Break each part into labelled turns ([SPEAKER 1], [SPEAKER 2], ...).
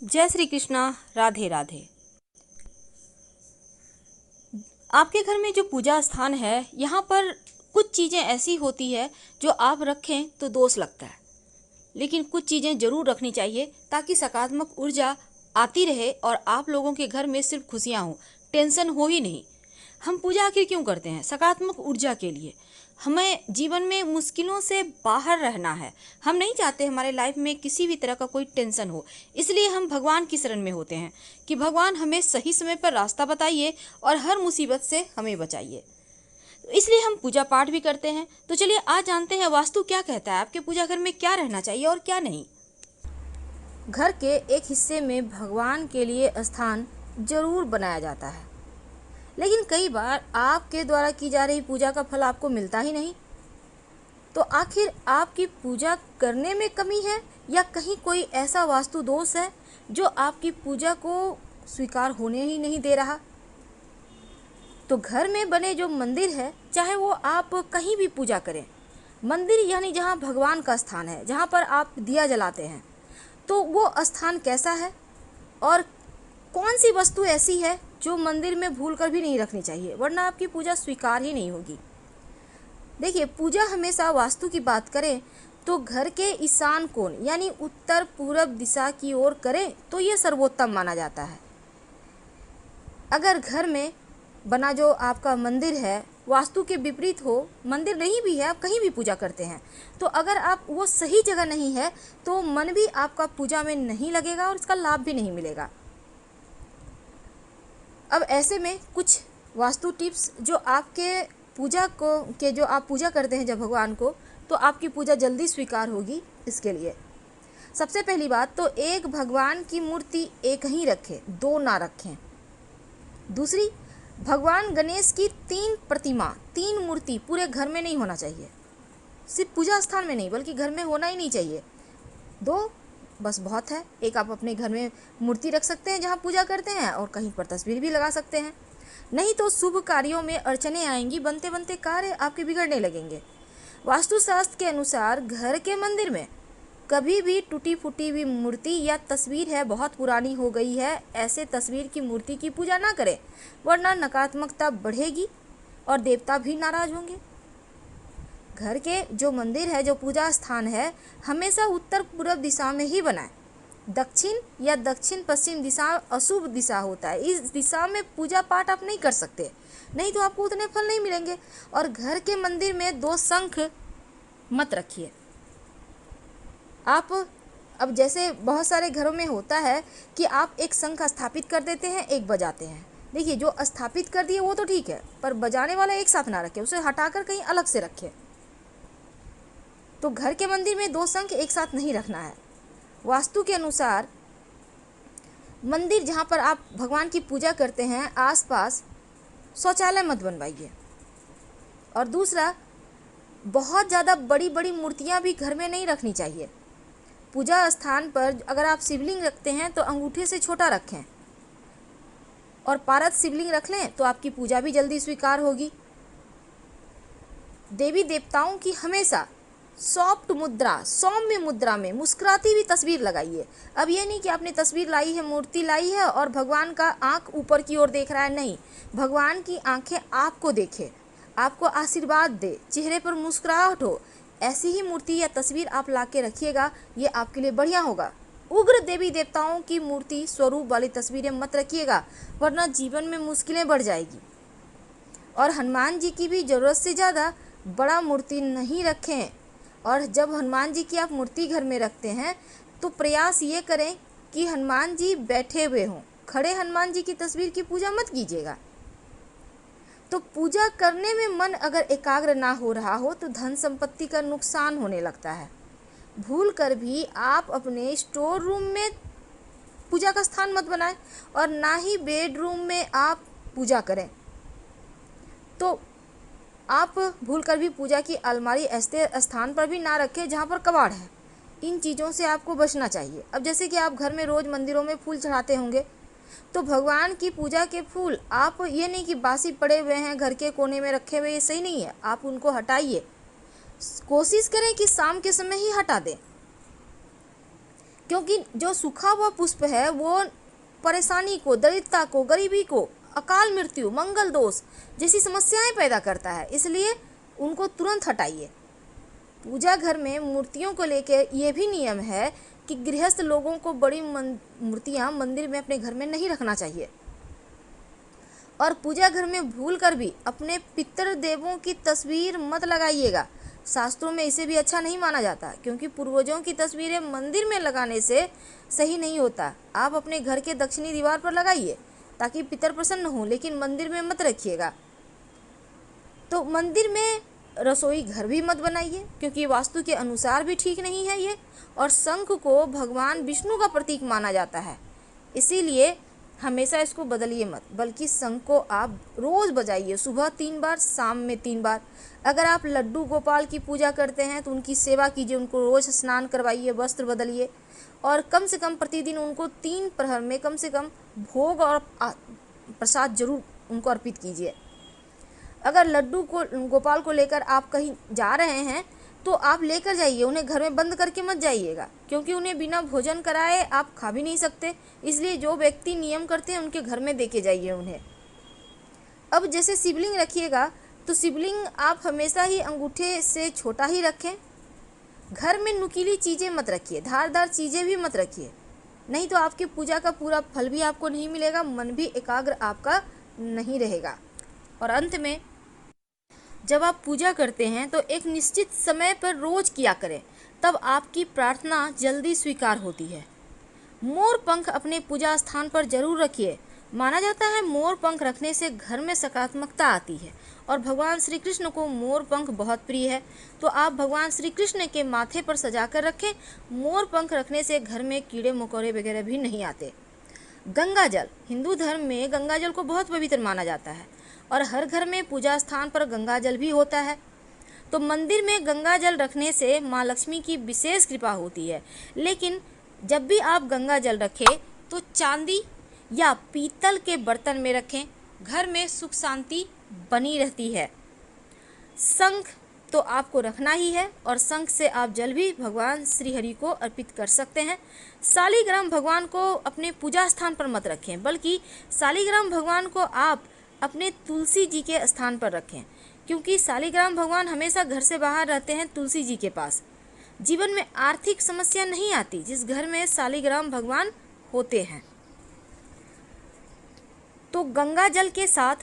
[SPEAKER 1] जय श्री कृष्णा। राधे राधे। आपके घर में जो पूजा स्थान है, यहाँ पर कुछ चीज़ें ऐसी होती है जो आप रखें तो दोष लगता है, लेकिन कुछ चीज़ें ज़रूर रखनी चाहिए ताकि सकारात्मक ऊर्जा आती रहे और आप लोगों के घर में सिर्फ खुशियाँ हों, टेंशन हो ही नहीं। हम पूजा आखिर क्यों करते हैं? सकारात्मक ऊर्जा के लिए। हमें जीवन में मुश्किलों से बाहर रहना है। हम नहीं चाहते हमारे लाइफ में किसी भी तरह का कोई टेंशन हो, इसलिए हम भगवान की शरण में होते हैं कि भगवान हमें सही समय पर रास्ता बताइए और हर मुसीबत से हमें बचाइए। तो इसलिए हम पूजा पाठ भी करते हैं। तो चलिए आज जानते हैं वास्तु क्या कहता है, आपके पूजा घर में क्या रहना चाहिए और क्या नहीं। घर के एक हिस्से में भगवान के लिए स्थान जरूर बनाया जाता है, लेकिन कई बार आपके द्वारा की जा रही पूजा का फल आपको मिलता ही नहीं। तो आखिर आपकी पूजा करने में कमी है या कहीं कोई ऐसा वास्तु दोष है जो आपकी पूजा को स्वीकार होने ही नहीं दे रहा? तो घर में बने जो मंदिर है, चाहे वो आप कहीं भी पूजा करें, मंदिर यानी जहाँ भगवान का स्थान है, जहाँ पर आप दिया जलाते हैं, तो वो स्थान कैसा है और कौन सी वस्तु ऐसी है जो मंदिर में भूल कर भी नहीं रखनी चाहिए, वरना आपकी पूजा स्वीकार ही नहीं होगी। देखिए, पूजा हमेशा वास्तु की बात करें तो घर के ईशान कोण यानी उत्तर पूरब दिशा की ओर करें तो ये सर्वोत्तम माना जाता है। अगर घर में बना जो आपका मंदिर है वास्तु के विपरीत हो, मंदिर नहीं भी है, आप कहीं भी पूजा करते हैं, तो अगर आप वो सही जगह नहीं है तो मन भी आपका पूजा में नहीं लगेगा और इसका लाभ भी नहीं मिलेगा। अब ऐसे में कुछ वास्तु टिप्स जो आपके पूजा को के जो आप पूजा करते हैं जब भगवान को, तो आपकी पूजा जल्दी स्वीकार होगी। इसके लिए सबसे पहली बात तो एक भगवान की मूर्ति एक ही रखें, दो ना रखें। दूसरी, भगवान गणेश की 3 प्रतिमा, 3 मूर्ति पूरे घर में नहीं होना चाहिए। सिर्फ पूजा स्थान में नहीं बल्कि घर में होना ही नहीं चाहिए। 2 बस बहुत है। एक आप अपने घर में मूर्ति रख सकते हैं जहाँ पूजा करते हैं और कहीं पर तस्वीर भी लगा सकते हैं। नहीं तो शुभ कार्यों में अड़चने आएंगी, बनते बनते कार्य आपके बिगड़ने लगेंगे। वास्तुशास्त्र के अनुसार घर के मंदिर में कभी भी टूटी फूटी हुई मूर्ति या तस्वीर है, बहुत पुरानी हो गई है, ऐसे तस्वीर की मूर्ति की पूजा ना करें, वरना नकारात्मकता बढ़ेगी और देवता भी नाराज होंगे। घर के जो मंदिर है, जो पूजा स्थान है, हमेशा उत्तर पूर्व दिशा में ही बनाएं। दक्षिण या दक्षिण पश्चिम दिशा अशुभ दिशा होता है, इस दिशा में पूजा पाठ आप नहीं कर सकते, नहीं तो आपको उतने फल नहीं मिलेंगे। और घर के मंदिर में 2 शंख मत रखिए। आप अब जैसे बहुत सारे घरों में होता है कि आप एक शंख स्थापित कर देते हैं, एक बजाते हैं। देखिए, जो स्थापित कर दिए वो तो ठीक है, पर बजाने वाला एक साथ ना रखें, उसे हटाकर कहीं अलग से रखें। तो घर के मंदिर में 2 शंख एक साथ नहीं रखना है। वास्तु के अनुसार मंदिर जहाँ पर आप भगवान की पूजा करते हैं आसपास शौचालय मत बनवाइए। और दूसरा, बहुत ज़्यादा बड़ी बड़ी मूर्तियाँ भी घर में नहीं रखनी चाहिए। पूजा स्थान पर अगर आप शिवलिंग रखते हैं तो अंगूठे से छोटा रखें और पारद शिवलिंग रख लें तो आपकी पूजा भी जल्दी स्वीकार होगी। देवी देवताओं की हमेशा सॉफ्ट मुद्रा, सौम्य मुद्रा में मुस्कुराती हुई तस्वीर लगाइए। अब ये नहीं कि आपने तस्वीर लाई है, मूर्ति लाई है और भगवान का आंख ऊपर की ओर देख रहा है, नहीं, भगवान की आंखें आपको देखे, आपको आशीर्वाद दे, चेहरे पर मुस्कुराहट हो, ऐसी ही मूर्ति या तस्वीर आप ला के रखिएगा, ये आपके लिए बढ़िया होगा। उग्र देवी देवताओं की मूर्ति स्वरूप वाली तस्वीरें मत रखिएगा, वरना जीवन में मुश्किलें बढ़ जाएगी। और हनुमान जी की भी ज़रूरत से ज़्यादा बड़ा मूर्ति नहीं रखें। और जब हनुमान जी की आप मूर्ति घर में रखते हैं तो प्रयास ये करें कि हनुमान जी बैठे हुए हों, खड़े हनुमान जी की तस्वीर की पूजा मत कीजिएगा। तो पूजा करने में मन अगर एकाग्र ना हो रहा हो तो धन संपत्ति का नुकसान होने लगता है। भूल कर भी आप अपने स्टोर रूम में पूजा का स्थान मत बनाएं और ना ही बेडरूम में आप पूजा करें। तो आप भूल कर भी पूजा की अलमारी ऐसे स्थान पर भी ना रखें जहाँ पर कबाड़ है। इन चीज़ों से आपको बचना चाहिए। अब जैसे कि आप घर में रोज़ मंदिरों में फूल चढ़ाते होंगे, तो भगवान की पूजा के फूल आप ये नहीं कि बासी पड़े हुए हैं घर के कोने में रखे हुए, ये सही नहीं है, आप उनको हटाइए। कोशिश करें कि शाम के समय ही हटा दें। क्योंकि जो सूखा हुआ पुष्प है वो परेशानी को, दरिद्रता को, गरीबी को, अकाल मृत्यु, मंगल दोष जैसी समस्याएं पैदा करता है, इसलिए उनको तुरंत हटाइए। पूजा घर में मूर्तियों को लेकर ये भी नियम है कि गृहस्थ लोगों को बड़ी मूर्तियां मंदिर में अपने घर में नहीं रखना चाहिए। और पूजा घर में भूल कर भी अपने पितृ देवों की तस्वीर मत लगाइएगा। शास्त्रों में इसे भी अच्छा नहीं माना जाता, क्योंकि पूर्वजों की तस्वीरें मंदिर में लगाने से सही नहीं होता। आप अपने घर के दक्षिणी दीवार पर लगाइए ताकि पितर प्रसन्न हो, लेकिन मंदिर में मत रखिएगा। तो मंदिर में रसोई घर भी मत बनाइए, क्योंकि वास्तु के अनुसार भी ठीक नहीं है ये। और शंख को भगवान विष्णु का प्रतीक माना जाता है, इसीलिए हमेशा इसको बदलिए मत, बल्कि शंख को आप रोज़ बजाइए, सुबह 3 बार, शाम में 3 बार। अगर आप लड्डू गोपाल की पूजा करते हैं तो उनकी सेवा कीजिए, उनको रोज़ स्नान करवाइए, वस्त्र बदलिए, और कम से कम प्रतिदिन उनको 3 प्रहर में कम से कम भोग और प्रसाद जरूर उनको अर्पित कीजिए। अगर लड्डू को गोपाल को लेकर आप कहीं जा रहे हैं तो आप लेकर जाइए, उन्हें घर में बंद करके मत जाइएगा, क्योंकि उन्हें बिना भोजन कराए आप खा भी नहीं सकते। इसलिए जो व्यक्ति नियम करते हैं उनके घर में देके जाइए उन्हें। अब जैसे शिवलिंग रखिएगा तो शिवलिंग आप हमेशा ही अंगूठे से छोटा ही रखें। घर में नुकीली चीज़ें मत रखिए, धारदार चीज़ें भी मत रखिए, नहीं तो आपकी पूजा का पूरा फल भी आपको नहीं मिलेगा, मन भी एकाग्र आपका नहीं रहेगा। और अंत में, जब आप पूजा करते हैं तो एक निश्चित समय पर रोज किया करें, तब आपकी प्रार्थना जल्दी स्वीकार होती है। मोर पंख अपने पूजा स्थान पर जरूर रखिए। माना जाता है मोर पंख रखने से घर में सकारात्मकता आती है, और भगवान श्री कृष्ण को मोर पंख बहुत प्रिय है, तो आप भगवान श्री कृष्ण के माथे पर सजा कर रखें। मोर पंख रखने से घर में कीड़े मकोड़े वगैरह भी नहीं आते। गंगा जल, हिंदू धर्म में गंगा जल को बहुत पवित्र माना जाता है, और हर घर में पूजा स्थान पर गंगा जल भी होता है। तो मंदिर में गंगा जल रखने से माँ लक्ष्मी की विशेष कृपा होती है। लेकिन जब भी आप गंगा जल रखें तो चांदी या पीतल के बर्तन में रखें, घर में सुख शांति बनी रहती है। शंख तो आपको रखना ही है, और शंख से आप जल भी भगवान श्री हरि को अर्पित कर सकते हैं। शालिग्राम भगवान को अपने पूजा स्थान पर मत रखें, बल्कि शालिग्राम भगवान को आप अपने तुलसी जी के स्थान पर रखें, क्योंकि शालिग्राम भगवान हमेशा घर से बाहर रहते हैं तुलसी जी के पास। जीवन में आर्थिक समस्या नहीं आती जिस घर में शालिग्राम भगवान होते हैं। तो गंगा जल के साथ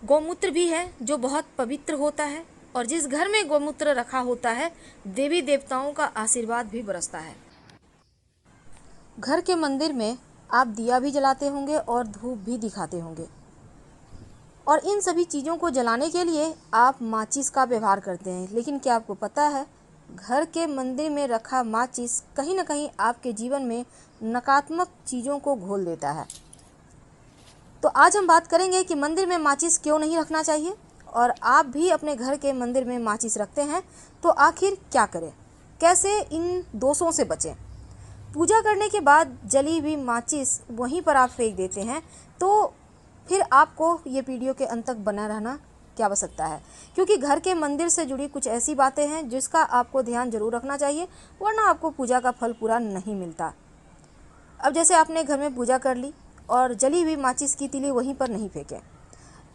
[SPEAKER 1] गौमूत्र भी है जो बहुत पवित्र होता है, और जिस घर में गौमूत्र रखा होता है देवी देवताओं का आशीर्वाद भी बरसता है। घर के मंदिर में आप दिया भी जलाते होंगे और धूप भी दिखाते होंगे, और इन सभी चीज़ों को जलाने के लिए आप माचिस का व्यवहार करते हैं। लेकिन क्या आपको पता है, घर के मंदिर में रखा माचिस कहीं ना कहीं आपके जीवन में नकारात्मक चीज़ों को घोल देता है। तो आज हम बात करेंगे कि मंदिर में माचिस क्यों नहीं रखना चाहिए, और आप भी अपने घर के मंदिर में माचिस रखते हैं तो आखिर क्या करें, कैसे इन दोषों से बचें। पूजा करने के बाद जली हुई माचिस वहीं पर आप फेंक देते हैं, तो फिर आपको ये वीडियो के अंत तक बना रहना क्या आवश्यकता है, क्योंकि घर के मंदिर से जुड़ी कुछ ऐसी बातें हैं जिसका आपको ध्यान जरूर रखना चाहिए, वरना आपको पूजा का फल पूरा नहीं मिलता। अब जैसे आपने घर में पूजा कर ली और जली हुई माचिस की तीली वहीं पर नहीं फेंकें।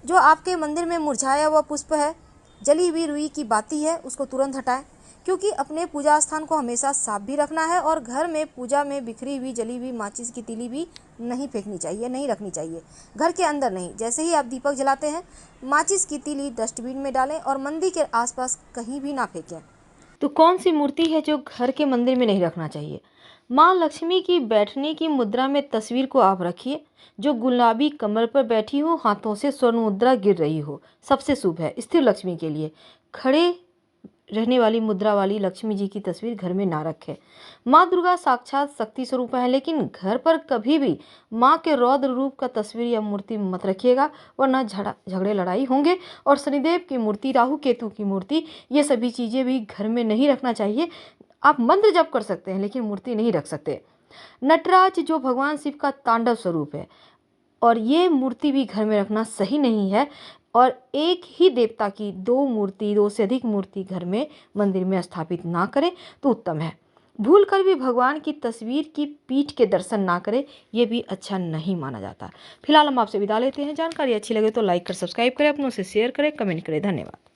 [SPEAKER 1] जो आपके मंदिर में मुरझाया हुआ पुष्प है, जली हुई रुई की बाती है, उसको तुरंत हटाएं, क्योंकि अपने पूजा स्थान को हमेशा साफ भी रखना है, और घर में पूजा में बिखरी हुई जली हुई माचिस की तीली भी नहीं फेंकनी चाहिए, नहीं रखनी चाहिए, घर के अंदर नहीं। जैसे ही आप दीपक जलाते हैं माचिस की तीली डस्टबिन में डालें और मंदिर के आसपास कहीं भी ना फेंकें। तो कौन सी मूर्ति है जो घर के मंदिर में नहीं रखना चाहिए? माँ लक्ष्मी की बैठने की मुद्रा में तस्वीर को आप रखिए, जो गुलाबी कमर पर बैठी हो, हाथों से स्वर्ण मुद्रा गिर रही हो, सबसे शुभ है। स्थिर लक्ष्मी के लिए खड़े रहने वाली मुद्रा वाली लक्ष्मी जी की तस्वीर घर में ना रखें। माँ दुर्गा साक्षात शक्ति स्वरूप है, लेकिन घर पर कभी भी माँ के रौद्र रूप का तस्वीर या मूर्ति मत रखिएगा, वरना झगड़े लड़ाई होंगे। और शनिदेव की मूर्ति, राहु केतु की मूर्ति, ये सभी चीज़ें भी घर में नहीं रखना चाहिए। आप मंत्र जप कर सकते हैं लेकिन मूर्ति नहीं रख सकते। नटराज जो भगवान शिव का तांडव स्वरूप है, और ये मूर्ति भी घर में रखना सही नहीं है। और एक ही देवता की 2 मूर्ति, 2 से अधिक मूर्ति घर में मंदिर में स्थापित ना करें तो उत्तम है। भूल कर भी भगवान की तस्वीर की पीठ के दर्शन ना करें, ये भी अच्छा नहीं माना जाता। फिलहाल हम आपसे विदा लेते हैं। जानकारी अच्छी लगे तो लाइक कर सब्सक्राइब करें, अपनों से शेयर करें, कमेंट करें। धन्यवाद।